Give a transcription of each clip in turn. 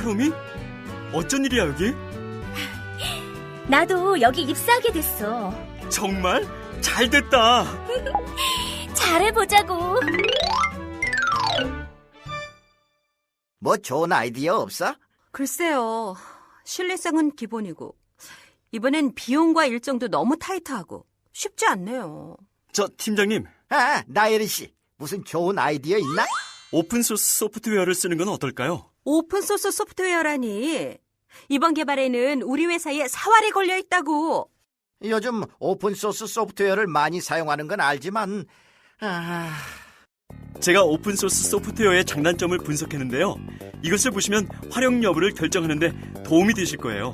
하루미? 어쩐 일이야 여기? 나도 여기 입사하게 됐어. 정말? 잘됐다. 잘해보자고. 뭐 좋은 아이디어 없어? 글쎄요. 신뢰성은 기본이고 이번엔 비용과 일정도 너무 타이트하고 쉽지 않네요. 저 팀장님, 나혜리 씨, 무슨 좋은 아이디어 있나? 오픈소스 소프트웨어를 쓰는 건 어떨까요? 오픈소스 소프트웨어라니. 이번 개발에는 우리 회사에 사활이 걸려 있다고. 요즘 오픈소스 소프트웨어를 많이 사용하는 건 알지만 제가 오픈소스 소프트웨어의 장단점을 분석했는데요. 이것을 보시면 활용 여부를 결정하는데 도움이 되실 거예요.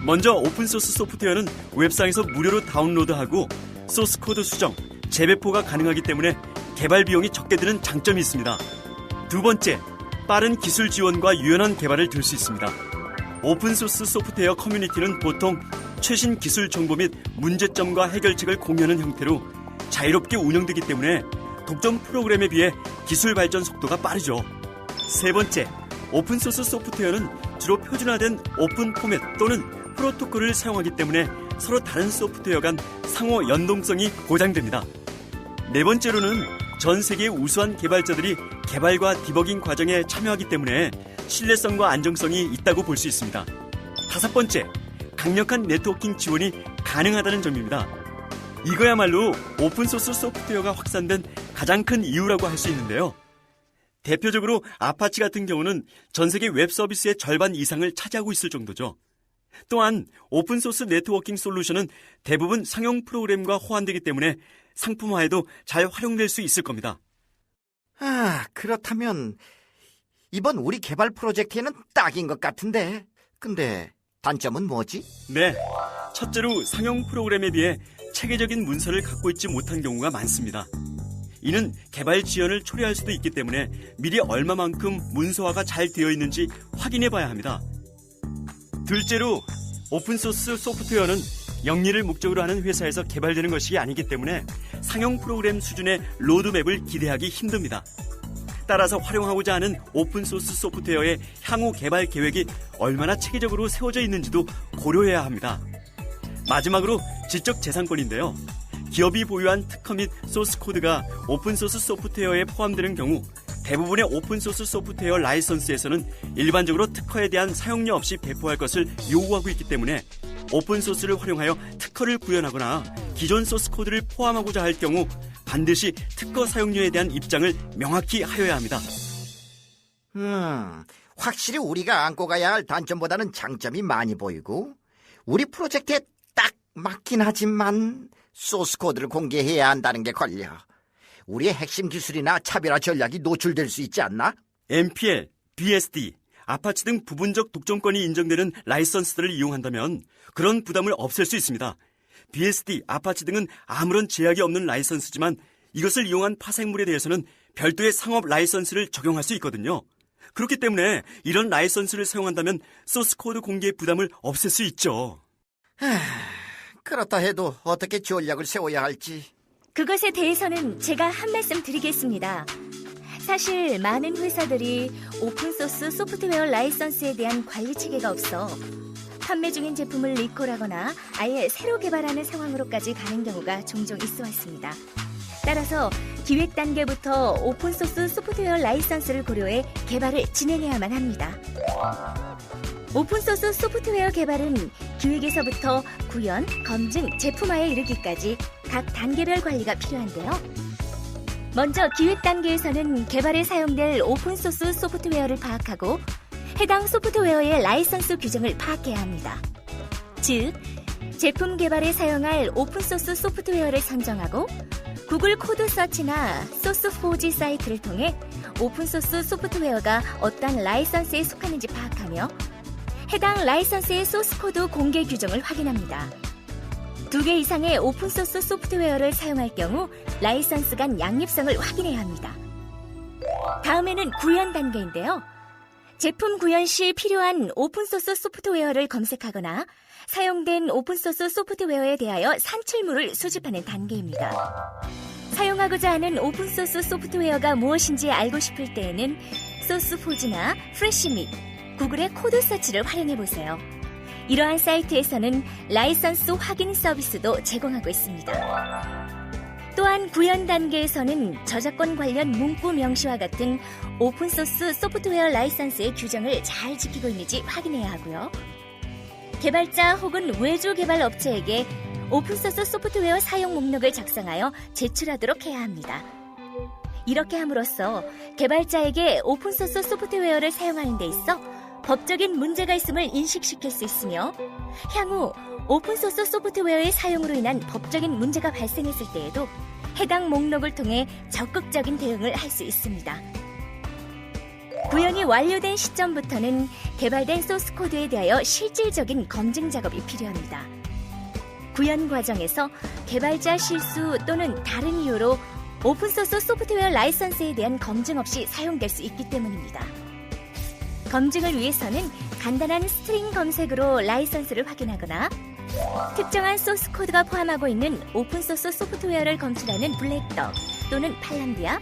먼저 오픈소스 소프트웨어는 웹상에서 무료로 다운로드하고 소스코드 수정, 재배포가 가능하기 때문에 개발 비용이 적게 드는 장점이 있습니다. 두 번째, 빠른 기술 지원과 유연한 개발을 들 수 있습니다. 오픈소스 소프트웨어 커뮤니티는 보통 최신 기술 정보 및 문제점과 해결책을 공유하는 형태로 자유롭게 운영되기 때문에 독점 프로그램에 비해 기술 발전 속도가 빠르죠. 세 번째, 오픈소스 소프트웨어는 주로 표준화된 오픈 포맷 또는 프로토콜을 사용하기 때문에 서로 다른 소프트웨어 간 상호 연동성이 보장됩니다. 네 번째로는 전 세계의 우수한 개발자들이 개발과 디버깅 과정에 참여하기 때문에 신뢰성과 안정성이 있다고 볼 수 있습니다. 다섯 번째, 강력한 네트워킹 지원이 가능하다는 점입니다. 이거야말로 오픈소스 소프트웨어가 확산된 가장 큰 이유라고 할 수 있는데요. 대표적으로 아파치 같은 경우는 전 세계 웹 서비스의 절반 이상을 차지하고 있을 정도죠. 또한 오픈소스 네트워킹 솔루션은 대부분 상용 프로그램과 호환되기 때문에 상품화에도 잘 활용될 수 있을 겁니다. 그렇다면 이번 우리 개발 프로젝트에는 딱인 것 같은데. 근데 단점은 뭐지? 네, 첫째로 상용 프로그램에 비해 체계적인 문서를 갖고 있지 못한 경우가 많습니다. 이는 개발 지연을 초래할 수도 있기 때문에 미리 얼마만큼 문서화가 잘 되어 있는지 확인해 봐야 합니다. 둘째로 오픈소스 소프트웨어는 영리를 목적으로 하는 회사에서 개발되는 것이 아니기 때문에 상용 프로그램 수준의 로드맵을 기대하기 힘듭니다. 따라서 활용하고자 하는 오픈소스 소프트웨어의 향후 개발 계획이 얼마나 체계적으로 세워져 있는지도 고려해야 합니다. 마지막으로 지적 재산권인데요. 기업이 보유한 특허 및 소스 코드가 오픈소스 소프트웨어에 포함되는 경우 대부분의 오픈소스 소프트웨어 라이선스에서는 일반적으로 특허에 대한 사용료 없이 배포할 것을 요구하고 있기 때문에 오픈소스를 활용하여 특허를 구현하거나 기존 소스 코드를 포함하고자 할 경우 반드시 특허 사용료에 대한 입장을 명확히 하여야 합니다. 확실히 우리가 안고 가야 할 단점보다는 장점이 많이 보이고 우리 프로젝트에 딱 맞긴 하지만 소스 코드를 공개해야 한다는 게 걸려. 우리의 핵심 기술이나 차별화 전략이 노출될 수 있지 않나? MPL, BSD, 아파치 등 부분적 독점권이 인정되는 라이선스들을 이용한다면 그런 부담을 없앨 수 있습니다. BSD, 아파치 등은 아무런 제약이 없는 라이선스지만 이것을 이용한 파생물에 대해서는 별도의 상업 라이선스를 적용할 수 있거든요. 그렇기 때문에 이런 라이선스를 사용한다면 소스 코드 공개 부담을 없앨 수 있죠. 그렇다 해도 어떻게 전략을 세워야 할지. 그것에 대해서는 제가 한 말씀 드리겠습니다. 사실 많은 회사들이 오픈소스 소프트웨어 라이선스에 대한 관리 체계가 없어 판매 중인 제품을 리콜하거나 아예 새로 개발하는 상황으로까지 가는 경우가 종종 있어 왔습니다. 따라서 기획 단계부터 오픈소스 소프트웨어 라이선스를 고려해 개발을 진행해야만 합니다. 오픈소스 소프트웨어 개발은 기획에서부터 구현, 검증, 제품화에 이르기까지 각 단계별 관리가 필요한데요. 먼저 기획 단계에서는 개발에 사용될 오픈소스 소프트웨어를 파악하고 해당 소프트웨어의 라이선스 규정을 파악해야 합니다. 즉, 제품 개발에 사용할 오픈소스 소프트웨어를 선정하고 구글 코드 서치나 소스4지 사이트를 통해 오픈소스 소프트웨어가 어떤 라이선스에 속하는지 파악하며 해당 라이선스의 소스코드 공개 규정을 확인합니다. 2개 이상의 오픈소스 소프트웨어를 사용할 경우 라이선스 간 양립성을 확인해야 합니다. 다음에는 구현 단계인데요. 제품 구현 시 필요한 오픈소스 소프트웨어를 검색하거나 사용된 오픈소스 소프트웨어에 대하여 산출물을 수집하는 단계입니다. 사용하고자 하는 오픈소스 소프트웨어가 무엇인지 알고 싶을 때에는 소스포즈나 프레시밋, 구글의 코드 서치를 활용해보세요. 이러한 사이트에서는 라이선스 확인 서비스도 제공하고 있습니다. 또한 구현 단계에서는 저작권 관련 문구 명시와 같은 오픈소스 소프트웨어 라이선스의 규정을 잘 지키고 있는지 확인해야 하고요. 개발자 혹은 외주 개발 업체에게 오픈소스 소프트웨어 사용 목록을 작성하여 제출하도록 해야 합니다. 이렇게 함으로써 개발자에게 오픈소스 소프트웨어를 사용하는 데 있어 법적인 문제가 있음을 인식시킬 수 있으며 향후 오픈소스 소프트웨어의 사용으로 인한 법적인 문제가 발생했을 때에도 해당 목록을 통해 적극적인 대응을 할 수 있습니다. 구현이 완료된 시점부터는 개발된 소스 코드에 대하여 실질적인 검증 작업이 필요합니다. 구현 과정에서 개발자 실수 또는 다른 이유로 오픈소스 소프트웨어 라이선스에 대한 검증 없이 사용될 수 있기 때문입니다. 검증을 위해서는 간단한 스트링 검색으로 라이선스를 확인하거나 특정한 소스 코드가 포함하고 있는 오픈소스 소프트웨어를 검출하는 블랙덕 또는 팔람비아,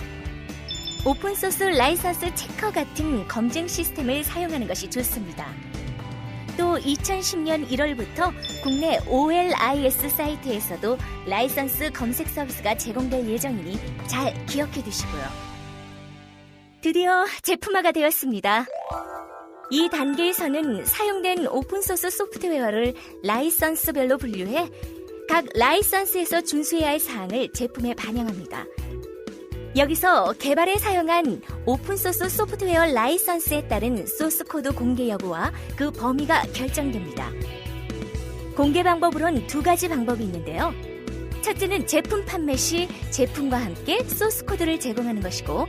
오픈소스 라이선스 체커 같은 검증 시스템을 사용하는 것이 좋습니다. 또 2010년 1월부터 국내 OLIS 사이트에서도 라이선스 검색 서비스가 제공될 예정이니 잘 기억해 두시고요. 드디어 제품화가 되었습니다. 이 단계에서는 사용된 오픈소스 소프트웨어를 라이선스별로 분류해 각 라이선스에서 준수해야 할 사항을 제품에 반영합니다. 여기서 개발에 사용한 오픈소스 소프트웨어 라이선스에 따른 소스코드 공개 여부와 그 범위가 결정됩니다. 공개 방법으론 두 가지 방법이 있는데요. 첫째는 제품 판매 시 제품과 함께 소스코드를 제공하는 것이고,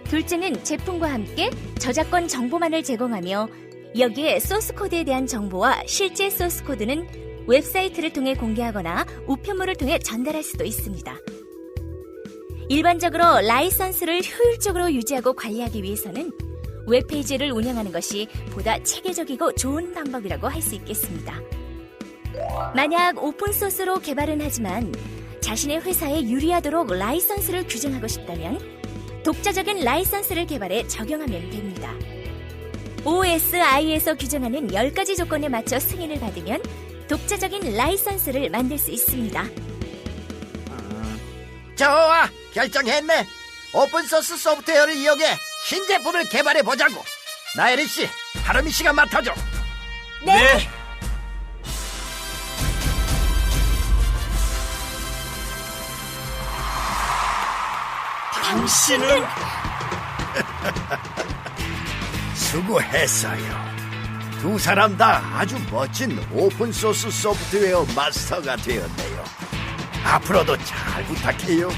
둘째는 제품과 함께 저작권 정보만을 제공하며 여기에 소스코드에 대한 정보와 실제 소스코드는 웹사이트를 통해 공개하거나 우편물을 통해 전달할 수도 있습니다. 일반적으로 라이선스를 효율적으로 유지하고 관리하기 위해서는 웹페이지를 운영하는 것이 보다 체계적이고 좋은 방법이라고 할 수 있겠습니다. 만약 오픈소스로 개발은 하지만 자신의 회사에 유리하도록 라이선스를 규정하고 싶다면 독자적인 라이선스를 개발해 적용하면 됩니다. OSI에서 규정하는 10가지 조건에 맞춰 승인을 받으면 독자적인 라이선스를 만들 수 있습니다. 좋아, 결정했네. 오픈소스 소프트웨어를 이용해 신제품을 개발해보자고. 나혜린씨, 하루미씨가 맡아줘. 네. 당신은 수고했어요. 두 사람 다 아주 멋진 오픈소스 소프트웨어 마스터가 되었네요. 앞으로도 잘 부탁해요.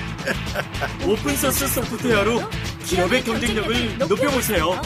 오픈소스 소프트웨어로 기업의 경쟁력을 높여보세요.